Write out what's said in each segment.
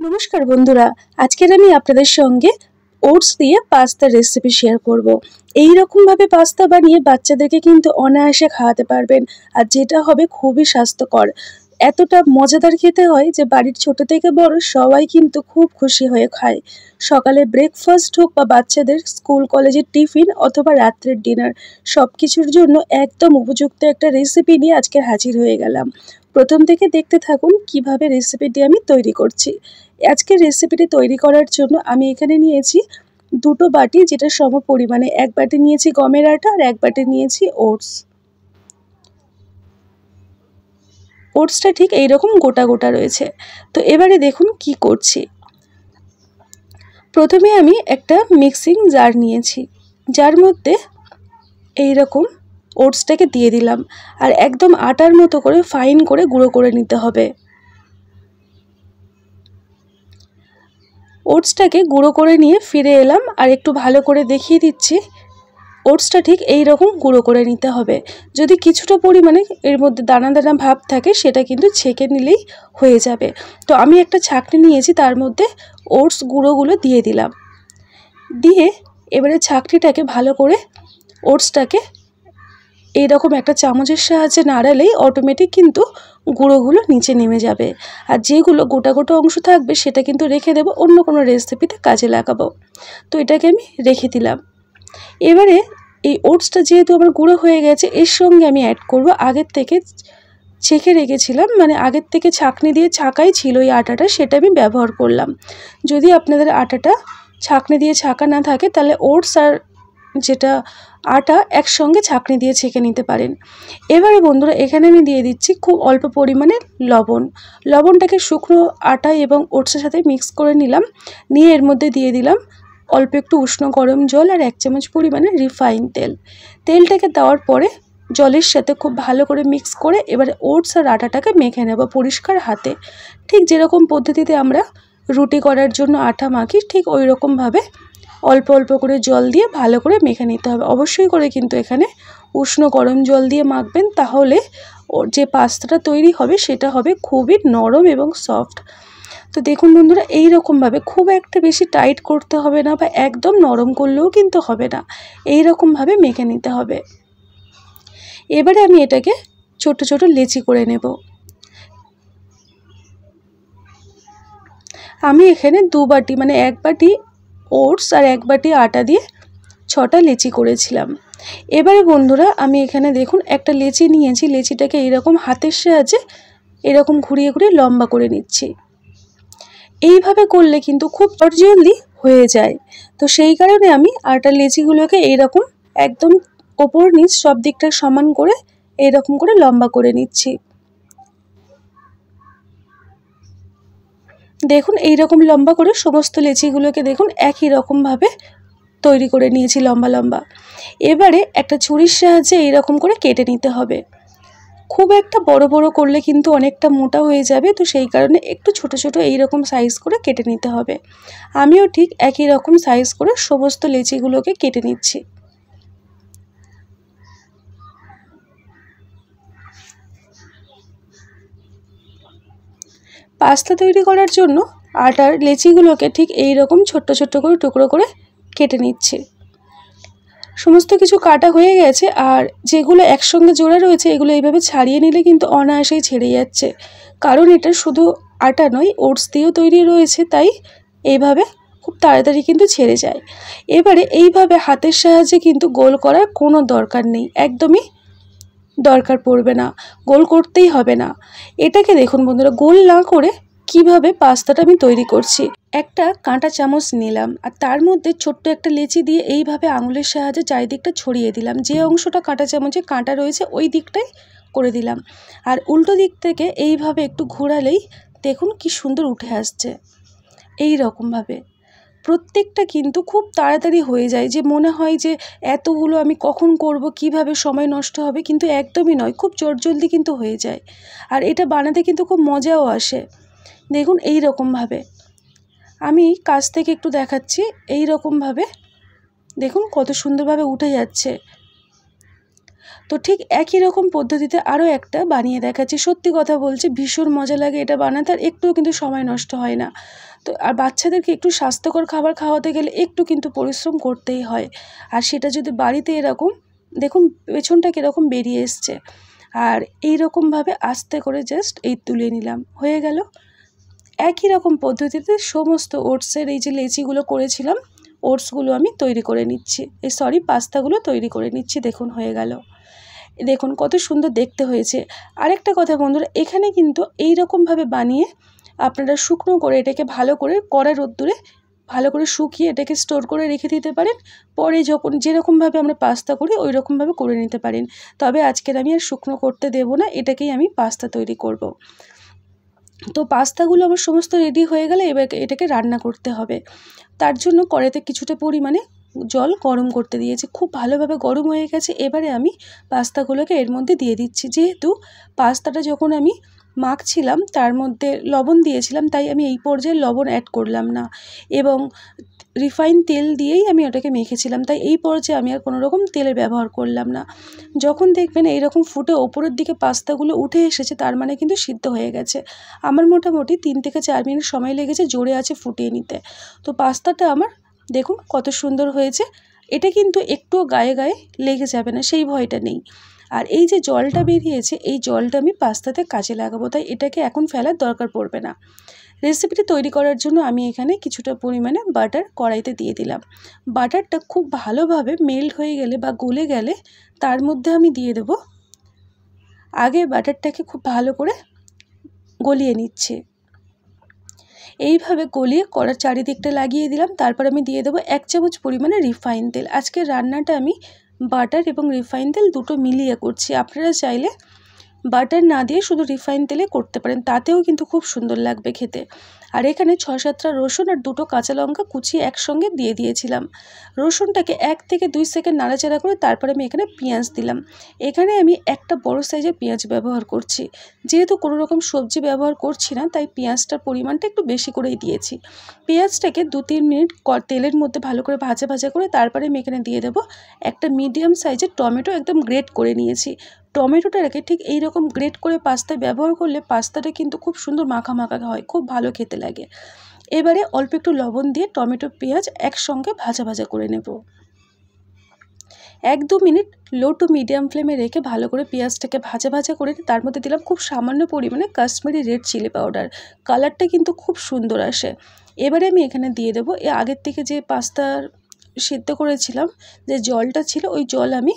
নমস্কার বন্ধুরা, আজকের আমি আপনাদের সঙ্গে ওটস দিয়ে পাস্তার রেসিপি শেয়ার করব। এই রকম ভাবে পাস্তা বানিয়ে বাচ্চাদেরকে কিন্তু অনায়াসে খাওয়াতে পারবেন, আর যেটা হবে খুবই স্বাস্থ্যকর। এতটা মজাদার খেতে হয় যে বাড়ির ছোট থেকে বড় সবাই কিন্তু খুব খুশি হয়ে খায়। সকালে ব্রেকফাস্ট হোক বা বাচ্চাদের স্কুল কলেজের টিফিন অথবা রাত্রের ডিনার, সব কিছুর জন্য একদম উপযুক্ত একটা রেসিপি নিয়ে আজকে হাজির হয়ে গেলাম। প্রথম থেকে দেখতে থাকুন কিভাবে রেসিপিটি আমি তৈরি করছি। আজকের রেসিপিটি তৈরি করার জন্য আমি এখানে নিয়েছি দুটো বাটি, যেটা সম পরিমাণে। এক বাটি নিয়েছি গমের আটা আর এক বাটি নিয়েছি ওটস। ওটসটা ঠিক এইরকম গোটা গোটা রয়েছে। তো এবারে দেখুন কি করছি। প্রথমে আমি একটা মিক্সিং জার নিয়েছি, যার মধ্যে এইরকম ওটসটাকে দিয়ে দিলাম, আর একদম আটার মতো করে ফাইন করে গুঁড়ো করে নিতে হবে। ওটসটাকে গুঁড়ো করে নিয়ে ফিরে এলাম, আর একটু ভালো করে দেখিয়ে দিচ্ছি। ওটসটা ঠিক এই রকম গুঁড়ো করে নিতে হবে। যদি কিছুটা পরিমাণে এর মধ্যে দানা দানা ভাব থাকে সেটা কিন্তু ছেঁকে নিলেই হয়ে যাবে। তো আমি একটা ছাঁকনি নিয়েছি, তার মধ্যে ওটস গুঁড়োগুলো দিয়ে দিলাম। দিয়ে এবারে ছাঁকনিটাকে ভালো করে ওটসটাকে এইরকম একটা চামচের সাহায্যে নাড়ালেই অটোমেটিক কিন্তু গুঁড়োগুলো নিচে নেমে যাবে। আর যেগুলো গোটা গোটা অংশ থাকবে সেটা কিন্তু রেখে দেবো, অন্য কোনো রেসিপিতে কাজে লাগাবো। তো এটাকে আমি রেখে দিলাম। এবারে এই ওটসটা যেহেতু আমার গুঁড়ো হয়ে গেছে, এর সঙ্গে আমি অ্যাড করব আগের থেকে ছেঁকে রেখেছিলাম, মানে আগের থেকে ছাঁকনি দিয়ে ছাঁকাই ছিল এই আটাটা, সেটা আমি ব্যবহার করলাম। যদি আপনাদের আটাটা ছাঁকনি দিয়ে ছাঁকা না থাকে তাহলে ওটস আর যেটা আটা একসঙ্গে ছাঁকনি দিয়ে ছেঁকে নিতে পারেন। এবারে বন্ধুরা এখানে আমি দিয়ে দিচ্ছি খুব অল্প পরিমাণে লবণ। লবণটাকে শুকনো আটা এবং ওটসের সাথে মিক্স করে নিলাম, নিয়ে এর মধ্যে দিয়ে দিলাম অল্প একটু উষ্ণ গরম জল আর 1 চামচ পরিমাণে রিফাইন তেল। তেলটাকে দেওয়ার পরে জলের সাথে খুব ভালো করে মিক্স করে এবারে ওটস আর আটাটাকে মেখে নেব পরিষ্কার হাতে। ঠিক যেরকম পদ্ধতিতে আমরা রুটি করার জন্য আটা মাখি, ঠিক ওই রকমভাবে অল্প অল্প করে জল দিয়ে ভালো করে মেখে নিতে হবে। অবশ্যই করে কিন্তু এখানে উষ্ণ গরম জল দিয়ে মাখবেন, তাহলে যে পাস্তাটা তৈরি হবে সেটা হবে খুবই নরম এবং সফট। তো দেখুন বন্ধুরা, এই রকমভাবে খুব একটা বেশি টাইট করতে হবে না, বা একদম নরম করলেও কিন্তু হবে না, এই রকমভাবে মেখে নিতে হবে। এবারে আমি এটাকে ছোট ছোট লেচি করে নেব। আমি এখানে 2 বাটি মানে 1 বাটি ওটস আর 1 বাটি আটা দিয়ে 6টা লেচি করেছিলাম। এবারে বন্ধুরা আমি এখানে দেখুন একটা লেচি নিয়েছি, লেচিটাকে এইরকম হাতের সাহায্যে এরকম ঘুরিয়ে ঘুরিয়ে লম্বা করে নিচ্ছি। এইভাবে করলে কিন্তু খুব জলদি হয়ে যায়। তো সেই কারণে আমি আটা লেচিগুলোকে এইরকম একদম ওপর নিচ সব দিকটা সমান করে এইরকম করে লম্বা করে নিচ্ছি। দেখুন এইরকম লম্বা করে সমস্ত লেচিগুলোকে দেখুন একই রকমভাবে তৈরি করে নিয়েছি লম্বা লম্বা। এবারে একটা ছুরির সাহায্যে এইরকম করে কেটে নিতে হবে। খুব একটা বড় বড় করলে কিন্তু অনেকটা মোটা হয়ে যাবে, তো সেই কারণে একটু ছোট ছোট এইরকম সাইজ করে কেটে নিতে হবে। আমিও ঠিক একই রকম সাইজ করে সমস্ত লেচিগুলোকে কেটে নিচ্ছি। পাস্তা তৈরি করার জন্য আটার লেচিগুলোকে ঠিক এই রকম ছোট্ট ছোট্ট করে টুকরো করে কেটে নিচ্ছি। সমস্ত কিছু কাটা হয়ে গেছে, আর যেগুলো একসঙ্গে জোড়া রয়েছে এগুলো এইভাবে ছাড়িয়ে নিলে কিন্তু অনায়াসেই ছেড়ে যাচ্ছে, কারণ এটা শুধু আটা নয় ওটস দিয়েও তৈরি রয়েছে, তাই এইভাবে খুব তাড়াতাড়ি কিন্তু ছেড়ে যায়। এবারে এইভাবে হাতের সাহায্যে কিন্তু গোল করার কোনো দরকার নেই, একদমই দরকার পড়বে না, গোল করতেই হবে না। এটাকে দেখুন বন্ধুরা, গোল না করে কিভাবে পাস্তাটা আমি তৈরি করছি। একটা কাঁটা চামচ নিলাম, আর তার মধ্যে ছোট্ট একটা লেচি দিয়ে এইভাবে আঙুলের সাহায্যে চারিদিকটা ছড়িয়ে দিলাম। যে অংশটা কাঁটা চামচে কাঁটা রয়েছে ওই দিকটাই করে দিলাম, আর উল্টো দিক থেকে এইভাবে একটু ঘোরালেই দেখুন কি সুন্দর উঠে আসছে। এই রকমভাবে প্রত্যেকটা কিন্তু খুব তাড়াতাড়ি হয়ে যায়, যে মনে হয় যে এতগুলো আমি কখন করব, কিভাবে সময় নষ্ট হবে, কিন্তু একদমই নয়, খুব চটজলদি কিন্তু হয়ে যায়। আর এটা বানাতে কিন্তু খুব মজাও আসে। দেখুন এই রকমভাবে আমি কাছ থেকে একটু দেখাচ্ছি, এই রকমভাবে দেখুন কত সুন্দরভাবে উঠে যাচ্ছে। তো ঠিক একই রকম পদ্ধতিতে আরও একটা বানিয়ে দেখাচ্ছি। সত্যি কথা বলছি ভীষণ মজা লাগে এটা বানাতে, আর একটুও কিন্তু সময় নষ্ট হয় না। তো আর বাচ্চাদেরকে একটু স্বাস্থ্যকর খাবার খাওয়াতে গেলে একটু কিন্তু পরিশ্রম করতেই হয়। আর সেটা যদি বাড়িতে এরকম দেখুন পেছনটা কীরকম বেরিয়ে এসছে, আর এই রকমভাবে আস্তে করে জাস্ট এই তুলে নিলাম, হয়ে গেল। একই রকম পদ্ধতিতে সমস্ত ওটসের এই যে লেচিগুলো করেছিলাম, ওটসগুলো আমি তৈরি করে নিচ্ছি, পাস্তাগুলো তৈরি করে নিচ্ছি। দেখুন হয়ে গেল, দেখুন কত সুন্দর দেখতে হয়েছে। আরেকটা কথা বন্ধুরা, এখানে কিন্তু এই রকমভাবে বানিয়ে আপনারা শুকনো করে এটাকে ভালো করে কড়া রোদ্দুরে ভালো করে শুকিয়ে এটাকে স্টোর করে রেখে দিতে পারেন। পরে যখন যেরকমভাবে আমরা পাস্তা করি ওই রকমভাবে করে নিতে পারেন। তবে আজকের আমি আর শুকনো করতে দেব না, এটাকেই আমি পাস্তা তৈরি করব। তো পাস্তাগুলো আমার সমস্ত রেডি হয়ে গেলে এবার এটাকে রান্না করতে হবে। তার জন্য কড়াইতে কিছুটা পরিমাণে জল গরম করতে দিয়েছি, খুব ভালোভাবে গরম হয়ে গেছে। এবারে আমি পাস্তাগুলোকে এর মধ্যে দিয়ে দিচ্ছি। যেহেতু পাস্তাটা যখন আমি মাখছিলাম তার মধ্যে লবণ দিয়েছিলাম, তাই আমি এই পর্যায়ে লবণ অ্যাড করলাম না, এবং রিফাইন তেল দিয়েই আমি ওটাকে মেখেছিলাম, তাই এই পর্যায়ে আমি আর কোনো রকম তেলের ব্যবহার করলাম না। যখন দেখবেন এইরকম ফুটে ওপরের দিকে পাস্তাগুলো উঠে এসেছে, তার মানে কিন্তু সিদ্ধ হয়ে গেছে। আমার মোটামুটি 3 থেকে 4 মিনিট সময় লেগেছে জোরে আছে ফুটিয়ে নিতে। তো পাস্তাটা আমার দেখুন কত সুন্দর হয়েছে। এটা কিন্তু একটুও গায়ে গায়ে লেগে যাবে না, সেই ভয়টা নেই। আর এই যে জলটা বেরিয়েছে, এই জলটা আমি পাস্তাতে কাজে লাগাবো, তাই এটাকে এখন ফেলার দরকার পড়বে না। রেসিপিটি তৈরি করার জন্য আমি এখানে কিছুটা পরিমাণে বাটার কড়াইতে দিয়ে দিলাম। বাটারটা খুব ভালোভাবে মেল্ট হয়ে গেলে বা গলে গেলে তার মধ্যে আমি দিয়ে দেব, আগে বাটারটাকে খুব ভালো করে গলিয়ে নিচ্ছে। এইভাবে গলিয়ে কড়ার চারিদিকটা লাগিয়ে দিলাম। তারপর আমি দিয়ে দেবো 1 চামচ পরিমাণে রিফাইন তেল। আজকের রান্নাটা আমি বাটার এবং রিফাইন তেল দুটো মিলিয়ে করছি। আপনারা চাইলে বাটার না দিয়ে শুধু রিফাইন তেলে করতে পারেন, তাতেও কিন্তু খুব সুন্দর লাগবে খেতে। আর এখানে 6-7টা রসুন আর 2টো কাঁচা লঙ্কা কুচিয়ে একসঙ্গে দিয়ে দিয়েছিলাম। রসুনটাকে 1 থেকে 2 সেকেন্ড নাড়াচাড়া করে তারপরে আমি এখানে পেঁয়াজ দিলাম। এখানে আমি একটা বড় সাইজের পেঁয়াজ ব্যবহার করছি। যেহেতু কোনো রকম সবজি ব্যবহার করছি না, তাই পেঁয়াজটার পরিমাণটা একটু বেশি করেই দিয়েছি। পেঁয়াজটাকে 2-3 মিনিট তেলের মধ্যে ভালো করে ভাজা ভাজা করে তারপরে আমি এখানে দিয়ে দেবো একটা মিডিয়াম সাইজের টমেটো, একদম গ্রেট করে নিয়েছি। টমেটোটাকে ঠিক এই রকম গ্রেট করে পাস্তায় ব্যবহার করলে পাস্তাটা কিন্তু খুব সুন্দর মাখা মাখা হয়, খুব ভালো খেতে লাগে। এবারে অল্প একটু লবণ দিয়ে টমেটো পেঁয়াজ একসঙ্গে ভাজা ভাজা করে নেব। 1-2 মিনিট লো টু মিডিয়াম ফ্লেমে রেখে ভালো করে পেঁয়াজটাকে ভাজা ভাজা করে তার মধ্যে দিলাম খুব সামান্য পরিমাণে কাশ্মীরি রেড চিলি পাউডার। কালারটা কিন্তু খুব সুন্দর আসে। এবারে আমি এখানে দিয়ে দেবো আগের থেকে যে পাস্তার সিদ্ধ করেছিলাম যে জলটা ছিল, ওই জল আমি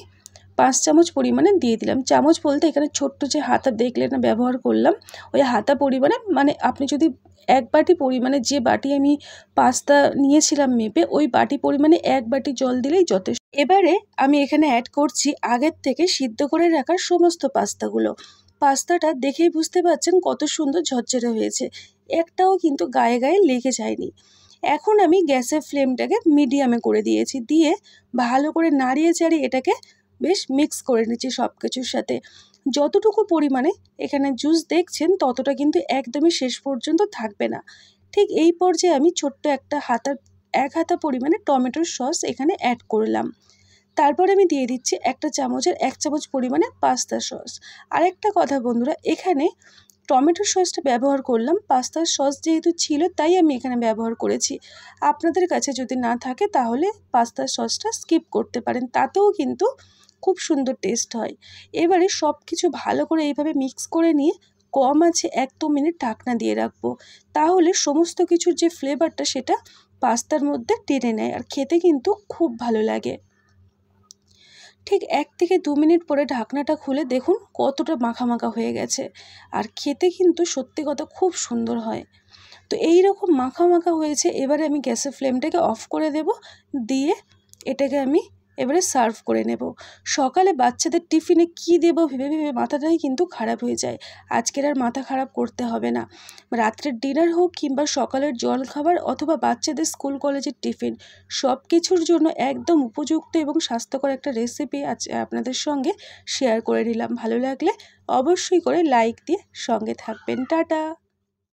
5 চামচ পরিমাণে দিয়ে দিলাম। চামচ বলতে এখানে ছোট্ট যে হাতা দেখলেন না ব্যবহার করলাম, ওই হাতা পরিমাণে, মানে আপনি যদি 1 বাটি পরিমাণে, যে বাটি আমি পাস্তা নিয়েছিলাম মেপে, ওই বাটি পরিমাণে 1 বাটি জল দিলেই যথেষ্ট। এবারে আমি এখানে অ্যাড করছি আগের থেকে সিদ্ধ করে রাখা সমস্ত পাস্তাগুলো। পাস্তাটা দেখেই বুঝতে পারছেন কত সুন্দর ঝরঝরে হয়েছে, একটাও কিন্তু গায়ে গায়ে লেগে যায়নি। এখন আমি গ্যাসের ফ্লেমটাকে মিডিয়ামে করে দিয়েছি, দিয়ে ভালো করে নাড়িয়ে চাড়িয়ে এটাকে বেশ মিক্স করে নিচ্ছি সব কিছুর সাথে। যতটুকু পরিমাণে এখানে জুস দেখছেন ততটা কিন্তু একদমই শেষ পর্যন্ত থাকবে না। ঠিক এই পর্যায়ে আমি ছোট্ট একটা এক হাতা পরিমাণে টমেটোর সস এখানে অ্যাড করলাম। তারপর আমি দিয়ে দিচ্ছি 1 চামচ পরিমাণে পাস্তা সস। আরেকটা কথা বন্ধুরা, এখানে টমেটোর সসটা ব্যবহার করলাম, পাস্তার সস যেহেতু ছিল তাই আমি এখানে ব্যবহার করেছি। আপনাদের কাছে যদি না থাকে তাহলে পাস্তার সসটা স্কিপ করতে পারেন, তাতেও কিন্তু খুব সুন্দর টেস্ট হয়। এবারে সব কিছু ভালো করে এইভাবে মিক্স করে নিয়ে কম আছে 1-2 মিনিট ঢাকনা দিয়ে রাখবো। তাহলে সমস্ত কিছুর যে ফ্লেভারটা সেটা পাস্তার মধ্যে টেনে নেয়, আর খেতে কিন্তু খুব ভালো লাগে। ঠিক 1 থেকে 2 মিনিট পরে ঢাকনাটা খুলে দেখুন কতটা মাখা মাখা হয়ে গেছে, আর খেতে কিন্তু সত্যি কথা খুব সুন্দর হয়। তো এই রকম মাখা মাখা হয়েছে। এবারে আমি গ্যাসের ফ্লেমটাকে অফ করে দেব, দিয়ে এটাকে আমি এবারে সার্ভ করে নেব। সকালে বাচ্চাদের টিফিনে কি দেব ভেবে ভেবে মাথাটাই কিন্তু খারাপ হয়ে যায়। আজকের আর মাথা খারাপ করতে হবে না। রাত্রের ডিনার হোক কিংবা সকালের জলখাবার অথবা বাচ্চাদের স্কুল কলেজের টিফিন, সব কিছুর জন্য একদম উপযুক্ত এবং স্বাস্থ্যকর একটা রেসিপি আজ আপনাদের সঙ্গে শেয়ার করে নিলাম। ভালো লাগলে অবশ্যই করে লাইক দিয়ে সঙ্গে থাকবেন। টাটা।